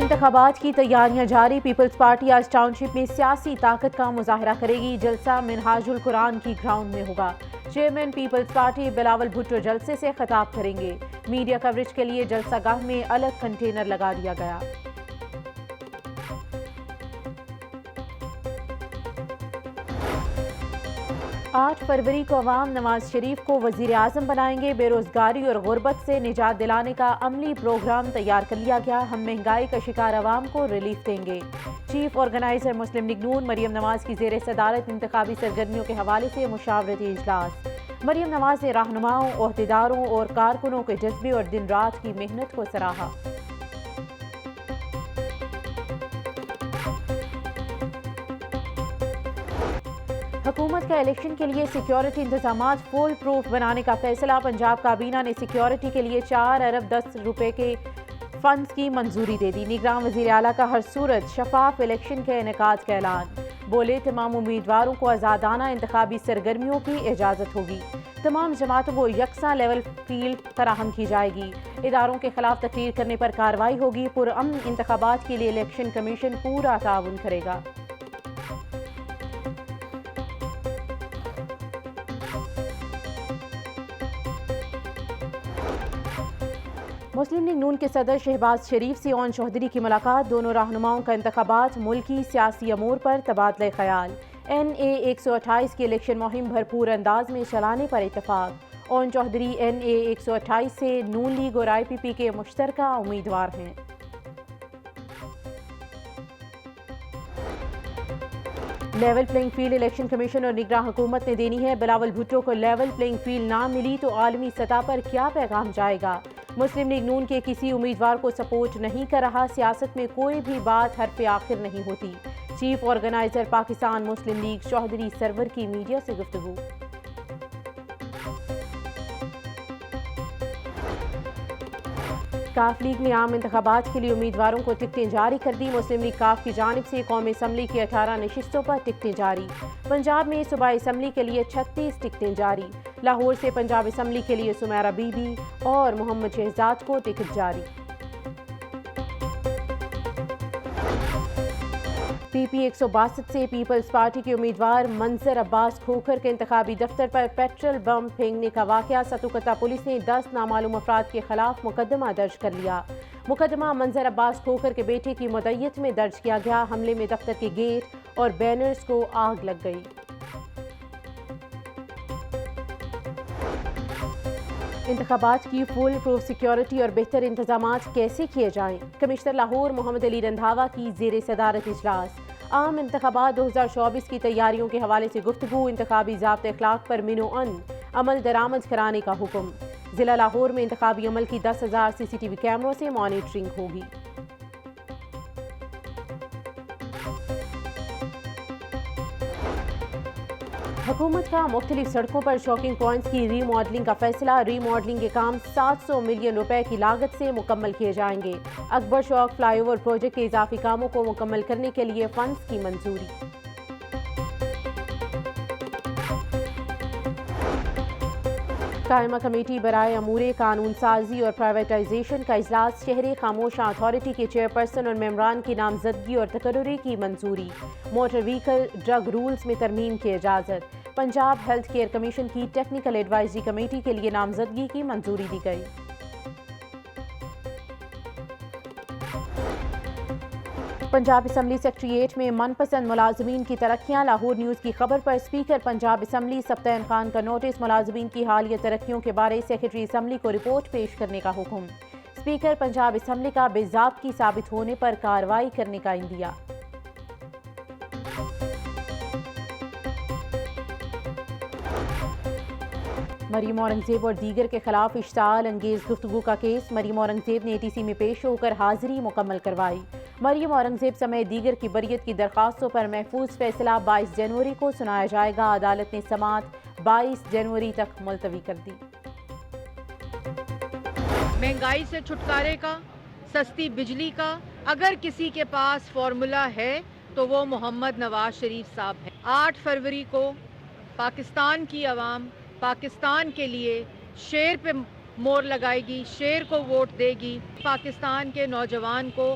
انتخابات کی تیاریاں جاری، پیپلز پارٹی آج ٹاؤن شپ میں سیاسی طاقت کا مظاہرہ کرے گی۔ جلسہ منہاج القرآن کی گراؤنڈ میں ہوگا۔ چیئرمین پیپلز پارٹی بلاول بھٹو جلسے سے خطاب کریں گے۔ میڈیا کوریج کے لیے جلسہ گاہ میں الگ کنٹینر لگا دیا گیا۔ 8 فروری کو عوام نواز شریف کو وزیر اعظم بنائیں گے۔ بے روزگاری اور غربت سے نجات دلانے کا عملی پروگرام تیار کر لیا گیا۔ ہم مہنگائی کا شکار عوام کو ریلیف دیں گے۔ چیف آرگنائزر مسلم لیگ نون مریم نواز کی زیر صدارت انتخابی سرگرمیوں کے حوالے سے مشاورتی اجلاس۔ مریم نواز نے رہنماؤں، عہدیداروں اور کارکنوں کے جذبے اور دن رات کی محنت کو سراہا۔ حکومت کا الیکشن کے لیے سیکیورٹی انتظامات فول پروف بنانے کا فیصلہ۔ پنجاب کابینہ نے سیکیورٹی کے لیے 4 ارب 10 روپے کے فنڈز کی منظوری دے دی۔ نگراں وزیر اعلیٰ کا ہر صورت شفاف الیکشن کے انعقاد کا اعلان۔ بولے تمام امیدواروں کو آزادانہ انتخابی سرگرمیوں کی اجازت ہوگی۔ تمام جماعتوں کو یکساں لیول فیلڈ فراہم کی جائے گی۔ اداروں کے خلاف تقریر کرنے پر کارروائی ہوگی۔ پرامن انتخابات کے لیے الیکشن کمیشن پورا تعاون کرے گا۔ مسلم لیگ نون کے صدر شہباز شریف سے اون چودھری کی ملاقات۔ دونوں رہنماؤں کا انتخابات، ملکی سیاسی امور پر تبادلہ خیال۔ NA 128 کی الیکشن مہم بھرپور انداز میں چلانے پر اتفاق۔ اون چودھری NA 128 سے نون لیگ اور IPP کے مشترکہ امیدوار ہیں۔ Level playing field election commission اور نگراں حکومت نے دینی ہے۔ بلاول بھٹو کو لیول پلینگ فیلڈ نہ ملی تو عالمی سطح پر کیا پیغام جائے گا؟ مسلم لیگ نون کے کسی امیدوار کو سپورٹ نہیں کر رہا۔ سیاست میں کوئی بھی بات حرف آخر نہیں ہوتی۔ چیف آرگنائزر پاکستان مسلم لیگ چوہدری سرور کی میڈیا سے گفتگو۔ کاف لیگ نے عام انتخابات کے لیے امیدواروں کو ٹکٹیں جاری کر دی۔ مسلم لیگ کاف کی جانب سے قومی اسمبلی کی 18 نشستوں پر ٹکٹیں جاری۔ پنجاب میں صوبائی اسمبلی کے لیے 36 ٹکٹیں جاری۔ لاہور سے پنجاب اسمبلی کے لیے سمیرہ بی بی اور محمد شہزاد کو ٹکٹ جاری۔ PP 162 سے پیپلز پارٹی کے امیدوار منظر عباس کھوکھر کے انتخابی دفتر پر پیٹرول بم پھینکنے کا واقعہ۔ ستوکتہ پولیس نے 10 نامعلوم افراد کے خلاف مقدمہ درج کر لیا۔ مقدمہ منظر عباس کھوکھر کے بیٹے کی مدعیت میں درج کیا گیا۔ حملے میں دفتر کے گیٹ اور بینرز کو آگ لگ گئی۔ انتخابات کی فل پروف سیکیورٹی اور بہتر انتظامات کیسے کیے جائیں؟ کمشنر لاہور محمد علی رندھاوا کی زیر صدارت اجلاس۔ عام انتخابات 2024 کی تیاریوں کے حوالے سے گفتگو۔ انتخابی ضابط اخلاق پر منوعن عمل درآمد کرانے کا حکم۔ ضلع لاہور میں انتخابی عمل کی 10,000 CCTV کیمروں سے مانیٹرنگ ہوگی۔ حکومت کا مختلف سڑکوں پر چوکنگ پوائنٹس کی ری ماڈلنگ کا فیصلہ۔ ری ماڈلنگ کے کام 700 ملین روپے کی لاگت سے مکمل کیے جائیں گے۔ اکبر چوک فلائی اوور پروجیکٹ کے اضافی کاموں کو مکمل کرنے کے لیے فنڈز کی منظوری۔ قائمہ کمیٹی برائے امور قانون سازی اور پرائیویٹائزیشن کا اجلاس۔ شہر خاموشاں اتھارٹی کے چیئرپرسن اور ممبران کی نامزدگی اور تقرری کی منظوری۔ موٹر وہیکل ڈرگ رولز میں ترمیم کی اجازت۔ پنجاب ہیلتھ کیئر کمیشن کی ٹیکنیکل ایڈوائزری کمیٹی کے لیے نامزدگی کی منظوری دی گئی۔ پنجاب اسمبلی سیکریٹریٹ میں من پسند ملازمین کی ترقیاں۔ لاہور نیوز کی خبر پر اسپیکر پنجاب اسمبلی سبطین خان کا نوٹس۔ ملازمین کی حالیہ ترقیوں کے بارے سیکریٹری اسمبلی کو رپورٹ پیش کرنے کا حکم۔ اسپیکر پنجاب اسمبلی کا بے ضابطگی ثابت ہونے پر کارروائی کرنے کا عندیہ۔ مریم اورنگزیب اور دیگر کے خلاف اشتعال انگیز گفتگو کا کیس۔ مریم اورنگزیب نے ATC میں پیش ہو کر حاضری مکمل کروائی۔ مریم اورنگزیب سمیت دیگر کی بریت کی درخواستوں پر محفوظ فیصلہ 22 جنوری کو سنایا جائے گا۔ عدالت نے سماعت 22 جنوری تک ملتوی کر دی۔ مہنگائی سے چھٹکارے کا، سستی بجلی کا اگر کسی کے پاس فارمولا ہے تو وہ محمد نواز شریف صاحب ہیں۔ 8 فروری کو پاکستان کی عوام پاکستان کے لیے شیر پہ مور لگائے گی، شیر کو ووٹ دے گی۔ پاکستان کے نوجوان کو